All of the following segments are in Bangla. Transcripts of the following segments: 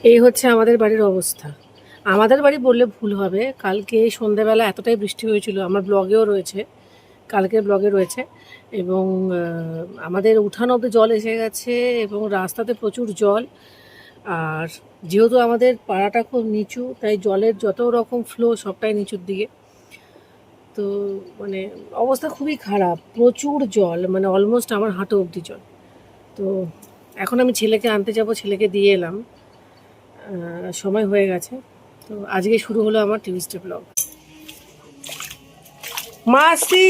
এই হচ্ছে আমাদের বাড়ির অবস্থা। আমাদের বাড়ি বললে ভুল হবে, কালকে সন্ধ্যেবেলা এতটাই বৃষ্টি হয়েছিল, আমার ব্লগেও রয়েছে, কালকের ব্লগে রয়েছে। এবং আমাদের উঠান অব্দি জল এসে গেছে এবং রাস্তাতে প্রচুর জল। আর যেহেতু আমাদের পাড়াটা খুব নিচু, তাই জলের যত রকম ফ্লো সবটাই নিচুর দিকে। তো মানে অবস্থা খুবই খারাপ, প্রচুর জল, মানে অলমোস্ট আমার হাঁটু অবধি জল। তো এখন আমি ছেলেকে আনতে যাব, ছেলেকে দিয়ে এলাম, সময় হয়ে গেছে। তো আজকে শুরু হলো আমার টিউসডে ব্লগ। মাসি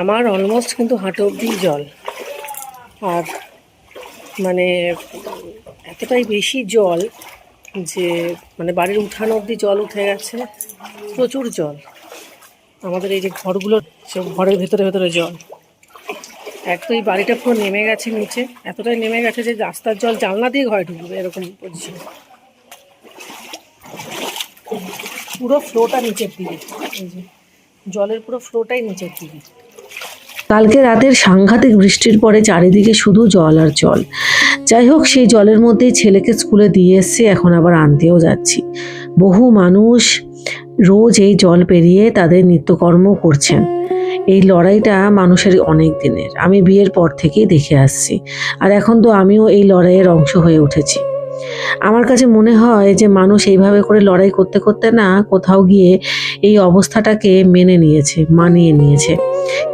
আমার অলমোস্ট কিন্তু হাঁটু অবধি জল। আর মানে এতটাই বেশি জল যে মানে বাড়ির উঠান অবধি জল উঠে গেছে, প্রচুর জল। আমাদের এই যে ঘরগুলো, সব ঘরের ভেতরে ভেতরে জল। এক তো এই বাড়িটা পুরো নেমে গেছে নিচে, এতটাই নেমে গেছে যে রাস্তার জল জানলা দিয়ে ঘরে ঢুকবে, এরকম পজিশন। পুরো ফ্লোটা নিচের দিকে, এই যে জলের পুরো ফ্লোটাই নিচের দিকে। কালকে রাতের সাংঘাতিক বৃষ্টির পরে চারিদিকে শুধু জল আর জল। যাই হোক, সেই জলের মধ্যেই ছেলেকে স্কুলে দিয়ে এসছি, এখন আবার আনতেও যাচ্ছি। বহু মানুষ রোজ এই জল পেরিয়ে তাদের নিত্যকর্ম করছেন। এই লড়াইটা মানুষের অনেক দিনের, আমি বিয়ের পর থেকেই দেখে আসছি। আর এখন তো আমিও এই লড়াইয়ের অংশ হয়ে উঠেছি। আমার কাছে মনে হয় যে মানুষ এইভাবে করে লড়াই করতে করতে না কোথাও গিয়ে এই অবস্থাটাকে মেনে নিয়েছে, মানিয়ে নিয়েছে।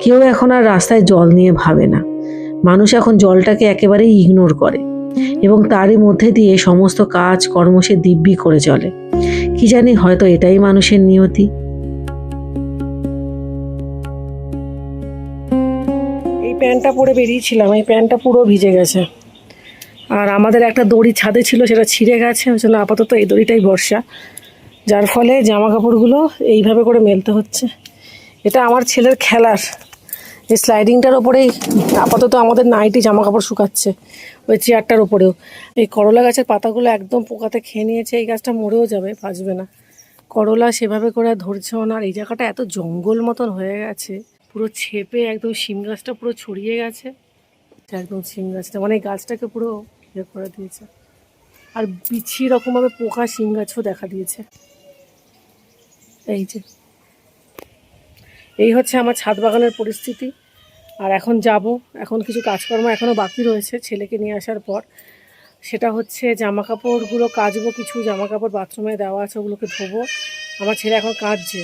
কেউ এখন আর রাস্তায় জল নিয়ে ভাবে না। মানুষ এখন জলটাকে একেবারেই ইগনোর করে এবং তারই মধ্যে দিয়ে সমস্ত কাজ কর্ম সে দিব্যি করে চলে। কি জানি, হয়তো এটাই মানুষের নিয়তি। এই প্যান্টটা পরে বেরিয়েছিলাম, এই প্যান্টটা পুরো ভিজে গেছে। আর আমাদের একটা দড়ি ছাদে ছিল, সেটা ছিঁড়ে গেছে, ওই জন্য আপাতত এই দড়িটাই ভরসা, যার ফলে জামা কাপড়গুলো এইভাবে করে মেলতে হচ্ছে। এটা আমার ছেলের খেলার, এই স্লাইডিংটার ওপরেই আপাতত আমাদের নাইটি জামা কাপড় শুকাচ্ছে, ওই চেয়ারটার ওপরেও। এই করলা গাছের পাতাগুলো একদম পোকাতে খেয়ে নিয়েছে, এই গাছটা মরেও যাবে, বাঁচবে না। করলা সেভাবে করে ধরছেও না। আর এই জায়গাটা এত জঙ্গল মতন হয়ে গেছে, পুরো ছেপে একদম শিম গাছটা পুরো ছড়িয়ে গেছে, একদম শিম গাছটা মানে গাছটাকে পুরো ইয়ে করে দিয়েছে। আর বিচ্ছি রকমভাবে পোকা শিম গাছও দেখা দিয়েছে। এই যে এই হচ্ছে আমার ছাদ বাগানের পরিস্থিতি। আর এখন যাব, এখন কিছু কাজকর্ম এখনও বাকি রয়েছে ছেলেকে নিয়ে আসার পর। সেটা হচ্ছে জামা কাপড়গুলো কাচবো, কিছু জামা কাপড় বাথরুমে দেওয়া আছে, ওগুলোকে ধোবো। আমার ছেলে এখন কাচছে,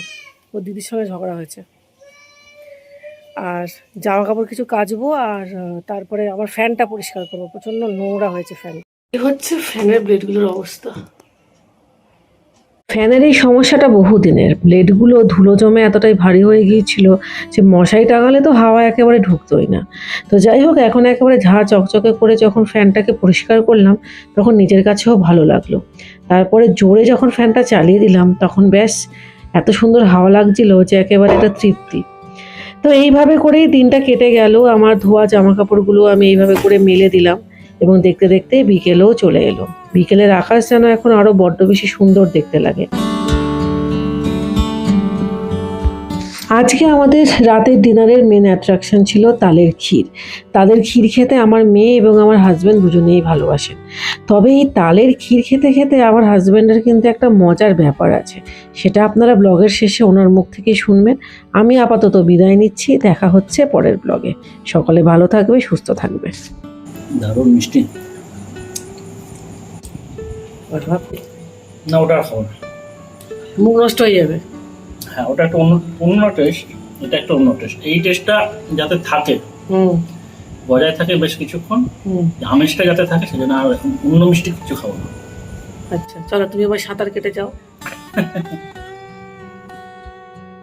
ওর দিদির সঙ্গে ঝগড়া হয়েছে। আর জামা কাপড় কিছু কাচবো, আর তারপরে আমার ফ্যানটা পরিষ্কার করবো, প্রচণ্ড নোংরা হয়েছে ফ্যান। এই হচ্ছে ফ্যানের ব্লেডগুলোর অবস্থা। ফ্যানের এই সমস্যাটা বহুদিনের। ব্লেডগুলো ধুলো জমে এতটাই ভারী হয়ে গিয়েছিল যে মশারি টাঙালে তো হাওয়া একেবারে ঢুকতোই না। তো যাই হোক, এখন একেবারে ঝাঁ চকচকে করে যখন ফ্যানটাকে পরিষ্কার করলাম, তখন নিজের কাছেও ভালো লাগলো। তারপরে জোরে যখন ফ্যানটা চালিয়ে দিলাম, তখন ব্যাস এত সুন্দর হাওয়া লাগছিল যে একেবারে একটা তৃপ্তি। তো এইভাবে করেই দিনটা কেটে গেল। আমার ধোয়া জামা কাপড়গুলো আমি এইভাবে করে মেলে দিলাম এবং দেখতে দেখতে বিকেলেও চলে এলো। বিকেলের আকাশ যেন এখন আরো বড্ড বেশি সুন্দর দেখতে লাগে। আজকে আমাদের রাতের ডিনারের মেন অ্যাট্রাকশন ছিল তালের ক্ষীর। তালের ক্ষীর খেতে আমার মেয়ে এবং আমার হাজব্যান্ড দুজনেই ভালোবাসেন। তবে এই তালের ক্ষীর খেতে খেতে আমার হাজব্যান্ডের কিন্তু একটা মজার ব্যাপার আছে, সেটা আপনারা ব্লগের শেষে ওনার মুখ থেকেই শুনবেন। আমি আপাতত বিদায় নিচ্ছি, দেখা হচ্ছে পরের ব্লগে। সকলে ভালো থাকবে, সুস্থ থাকবে। দারুণ মিষ্টি। না, ওটা আর খাবো না, মুখ নষ্ট হয়ে যাবে। হ্যাঁ, ওটা একটা অন্য টেস্ট, এটা একটা অন্য টেস্ট। এই টেস্টটা যাতে থাকে, বজায় থাকে বেশ কিছুক্ষণ, আমেজটা যাতে থাকে, সেজন্য আর এখন অন্য মিষ্টি কিছু খাবো না। আচ্ছা চলো, তুমি আবার সাঁতার কেটে যাও।